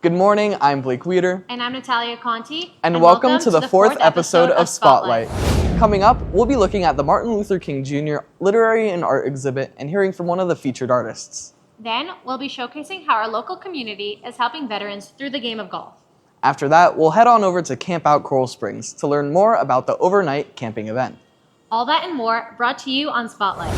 Good morning, I'm Blake Weeder. And I'm Natalia Conti. And welcome to the fourth episode of Spotlight. Coming up, we'll be looking at the Martin Luther King Jr. Literary and Art exhibit and hearing from one of the featured artists. Then we'll be showcasing how our local community is helping veterans through the game of golf. After that, we'll head on over to Camp Out Coral Springs to learn more about the overnight camping event. All that and more brought to you on Spotlight.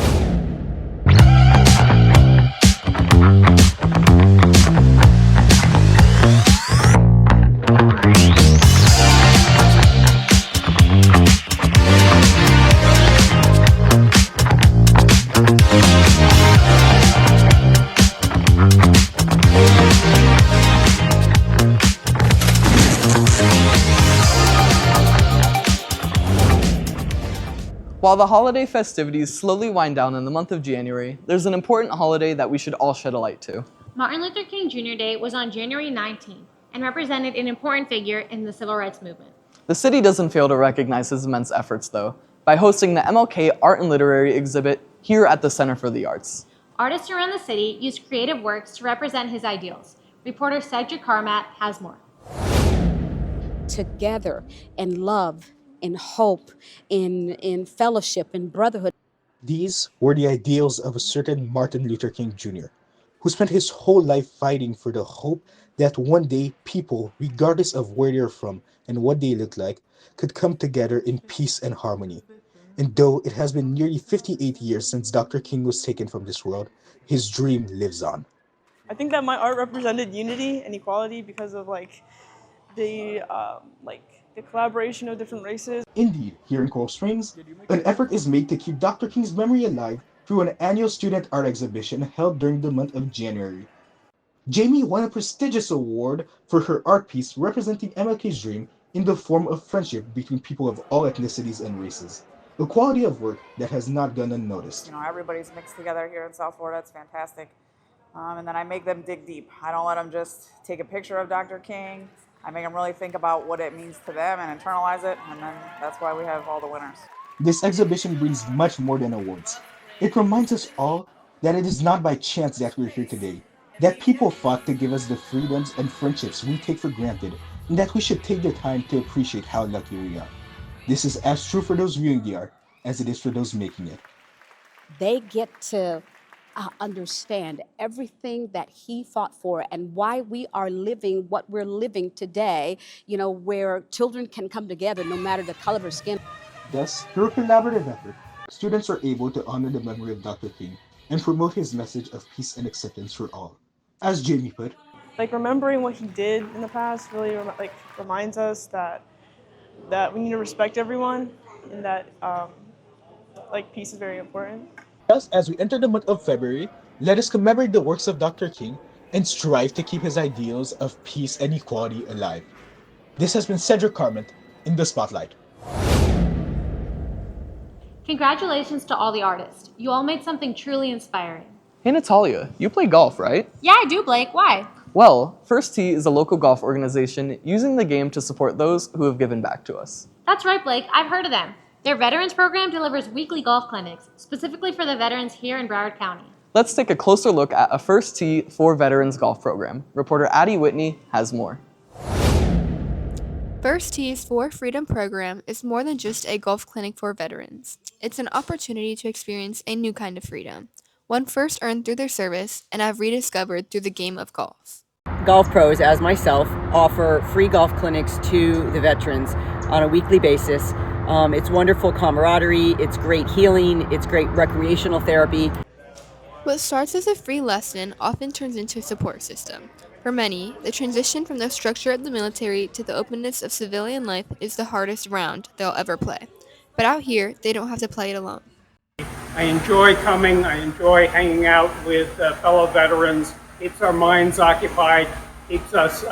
While the holiday festivities slowly wind down in the month of January, there's an important holiday that we should all shed a light to. Martin Luther King Jr. Day was on January 19th and represented an important figure in the civil rights movement. The city doesn't fail to recognize his immense efforts, though, by hosting the MLK Art and Literary exhibit here at the Center for the Arts. Artists around the city used creative works to represent his ideals. Reporter Cedric Carmat has more. Together in love, in hope, in fellowship, in brotherhood. These were the ideals of a certain Martin Luther King Jr., who spent his whole life fighting for the hope that one day people, regardless of where they're from and what they look like, could come together in peace and harmony. And though it has been nearly 58 years since Dr. King was taken from this world, his dream lives on. I think that my art represented unity and equality because of the collaboration of different races. Indeed, here in Coral Springs, an effort is made to keep Dr. King's memory alive through an annual student art exhibition held during the month of January. Jamie won a prestigious award for her art piece representing MLK's dream in the form of friendship between people of all ethnicities and races, a quality of work that has not gone unnoticed. Everybody's mixed together here in South Florida. It's fantastic. And then I make them dig deep. I don't let them just take a picture of Dr. King. I make them really think about what it means to them and internalize it, and then that's why we have all the winners. This exhibition brings much more than awards. It reminds us all that it is not by chance that we're here today, that people fought to give us the freedoms and friendships we take for granted, and that we should take the time to appreciate how lucky we are. This is as true for those viewing the art as it is for those making it. They get to understand everything that he fought for and why we are living what we're living today, where children can come together no matter the color of their skin. Thus, through a collaborative effort, students are able to honor the memory of Dr. King and promote his message of peace and acceptance for all. As Jamie put, Remembering what he did in the past really reminds us that we need to respect everyone and that peace is very important. Thus, as we enter the month of February, let us commemorate the works of Dr. King and strive to keep his ideals of peace and equality alive. This has been Cedric Carment in the Spotlight. Congratulations to all the artists. You all made something truly inspiring. Hey Natalia, you play golf, right? Yeah, I do, Blake. Why? Well, First Tee is a local golf organization using the game to support those who have given back to us. That's right, Blake. I've heard of them. Their veterans program delivers weekly golf clinics, specifically for the veterans here in Broward County. Let's take a closer look at a First Tee for Veterans golf program. Reporter Addie Whitney has more. First Tee's For Freedom program is more than just a golf clinic for veterans. It's an opportunity to experience a new kind of freedom, one first earned through their service and have rediscovered through the game of golf. Golf pros, as myself, offer free golf clinics to the veterans on a weekly basis. It's wonderful camaraderie, it's great healing, it's great recreational therapy. What starts as a free lesson often turns into a support system. For many, the transition from the structure of the military to the openness of civilian life is the hardest round they'll ever play. But out here, they don't have to play it alone. I enjoy coming, I enjoy hanging out with fellow veterans. Keeps our minds occupied, keeps us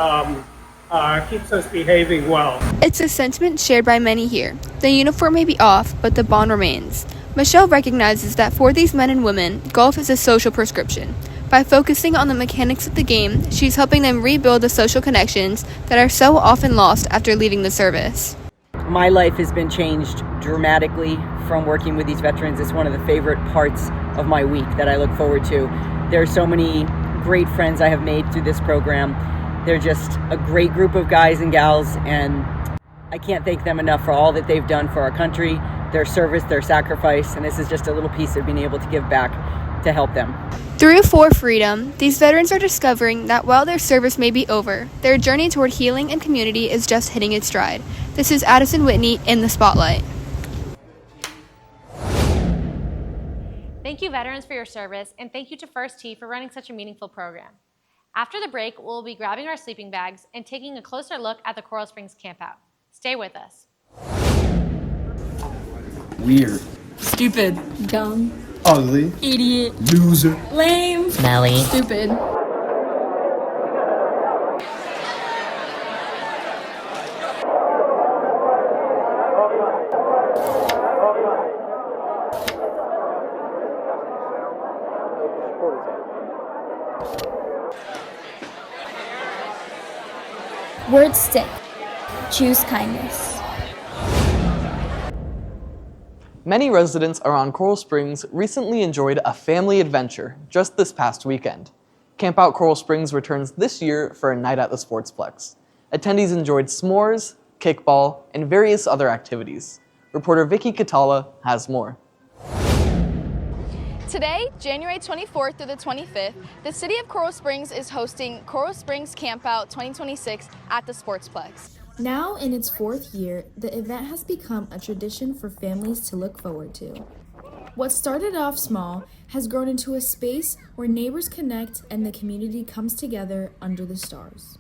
behaving well. It's a sentiment shared by many here. The uniform may be off, but the bond remains. Michelle recognizes that for these men and women, golf is a social prescription. By focusing on the mechanics of the game, she's helping them rebuild the social connections that are so often lost after leaving the service. My life has been changed dramatically from working with these veterans. It's one of the favorite parts of my week that I look forward to. There are so many great friends I have made through this program They're just a great group of guys and gals, and I can't thank them enough for all that they've done for our country, their service, their sacrifice, and this is just a little piece of being able to give back to help them. Through For Freedom, these veterans are discovering that while their service may be over, their journey toward healing and community is just hitting its stride. This is Addison Whitney in the Spotlight. Thank you, veterans, for your service, and thank you to First Tee for running such a meaningful program. After the break, we'll be grabbing our sleeping bags and taking a closer look at the Coral Springs campout. Stay with us. Weird. Stupid. Dumb. Ugly. Idiot. Loser. Lame. Smelly. Stupid. Words stick. Choose kindness. Many residents around Coral Springs recently enjoyed a family adventure just this past weekend. Camp Out Coral Springs returns this year for a night at the Sportsplex. Attendees enjoyed s'mores, kickball, and various other activities. Reporter Vicky Catala has more. Today, January 24th through the 25th, the City of Coral Springs is hosting Coral Springs Camp Out 2026 at the Sportsplex. Now in its 4th year, the event has become a tradition for families to look forward to. What started off small has grown into a space where neighbors connect and the community comes together under the stars.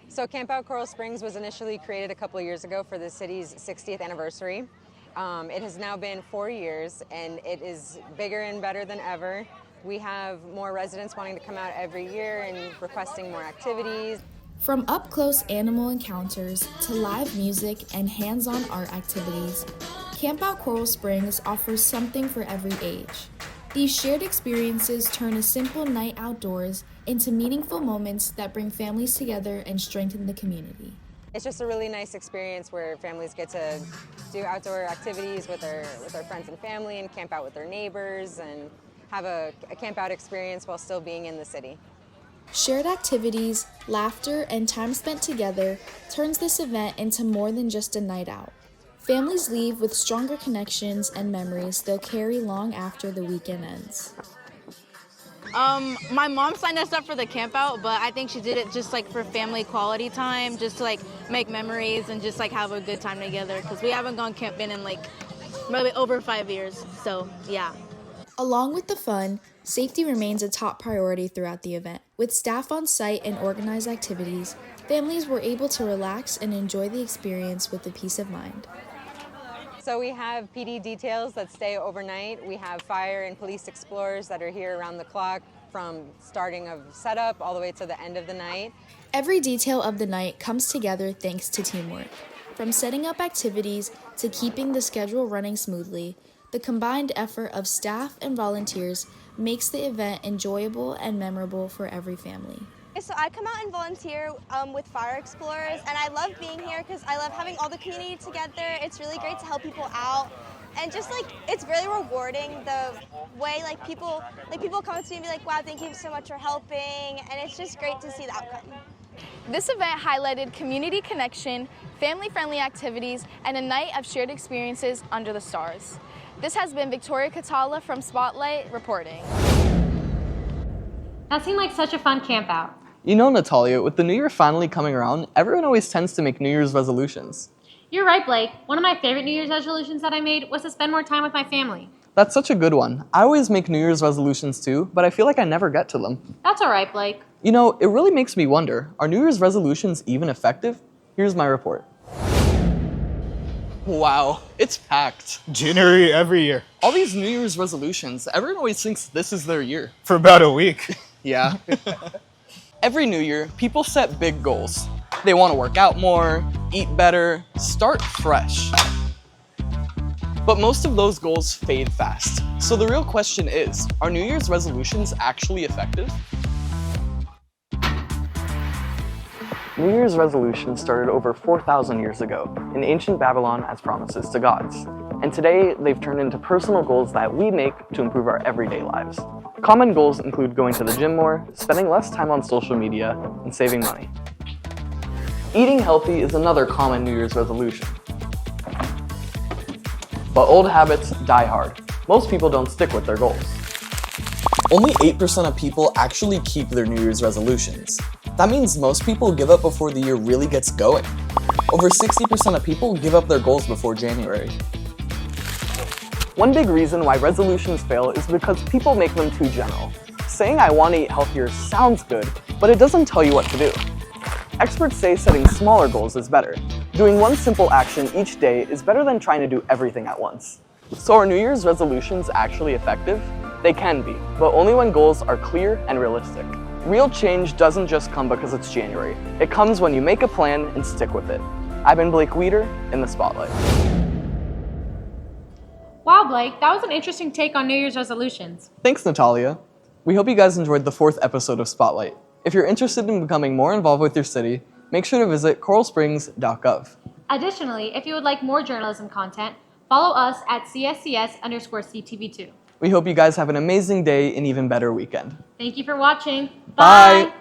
So Camp Out Coral Springs was initially created a couple of years ago for the city's 60th anniversary. It has now been 4 years, and it is bigger and better than ever. We have more residents wanting to come out every year and requesting more activities. From up-close animal encounters to live music and hands-on art activities, Camp Out Coral Springs offers something for every age. These shared experiences turn a simple night outdoors into meaningful moments that bring families together and strengthen the community. It's just a really nice experience where families get to do outdoor activities with their friends and family and camp out with their neighbors and have a camp out experience while still being in the city. Shared activities, laughter, and time spent together turns this event into more than just a night out. Families leave with stronger connections and memories they'll carry long after the weekend ends. My mom signed us up for the camp out, but I think she did it just like for family quality time, just to like make memories and just like have a good time together, because we haven't gone camping in like maybe over 5 years, so yeah. Along with the fun, safety remains a top priority throughout the event. With staff on site and organized activities, families were able to relax and enjoy the experience with a peace of mind. So we have PD details that stay overnight. We have fire and police explorers that are here around the clock from starting of setup all the way to the end of the night. Every detail of the night comes together thanks to teamwork. From setting up activities to keeping the schedule running smoothly, the combined effort of staff and volunteers makes the event enjoyable and memorable for every family. So I come out and volunteer with Fire Explorers, and I love being here because I love having all the community together. It's really great to help people out, and just like it's really rewarding the way like people come up to me and be like, "Wow, thank you so much for helping," and it's just great to see the outcome. This event highlighted community connection, family-friendly activities, and a night of shared experiences under the stars. This has been Victoria Catala from Spotlight reporting. That seemed like such a fun camp out. You know, Natalia, with the new year finally coming around, everyone always tends to make New Year's resolutions. You're right, Blake. One of my favorite New Year's resolutions that I made was to spend more time with my family. That's such a good one. I always make New Year's resolutions too, but I feel like I never get to them. That's all right, Blake. You know, it really makes me wonder, are New Year's resolutions even effective? Here's my report. Wow, it's packed. January every year. All these New Year's resolutions, everyone always thinks this is their year. For about a week. Yeah. Every new year, people set big goals. They want to work out more, eat better, start fresh. But most of those goals fade fast. So the real question is, are New Year's resolutions actually effective? New Year's resolutions started over 4,000 years ago in ancient Babylon as promises to gods. And today, they've turned into personal goals that we make to improve our everyday lives. Common goals include going to the gym more, spending less time on social media, and saving money. Eating healthy is another common New Year's resolution. But old habits die hard. Most people don't stick with their goals. Only 8% of people actually keep their New Year's resolutions. That means most people give up before the year really gets going. Over 60% of people give up their goals before January. One big reason why resolutions fail is because people make them too general. Saying I want to eat healthier sounds good, but it doesn't tell you what to do. Experts say setting smaller goals is better. Doing one simple action each day is better than trying to do everything at once. So are New Year's resolutions actually effective? They can be, but only when goals are clear and realistic. Real change doesn't just come because it's January. It comes when you make a plan and stick with it. I've been Blake Weeder in the Spotlight. Wow, Blake, that was an interesting take on New Year's resolutions. Thanks, Natalia. We hope you guys enjoyed the 4th episode of Spotlight. If you're interested in becoming more involved with your city, make sure to visit coralsprings.gov. Additionally, if you would like more journalism content, follow us at CSCS_CTV2. We hope you guys have an amazing day and even better weekend. Thank you for watching. Bye.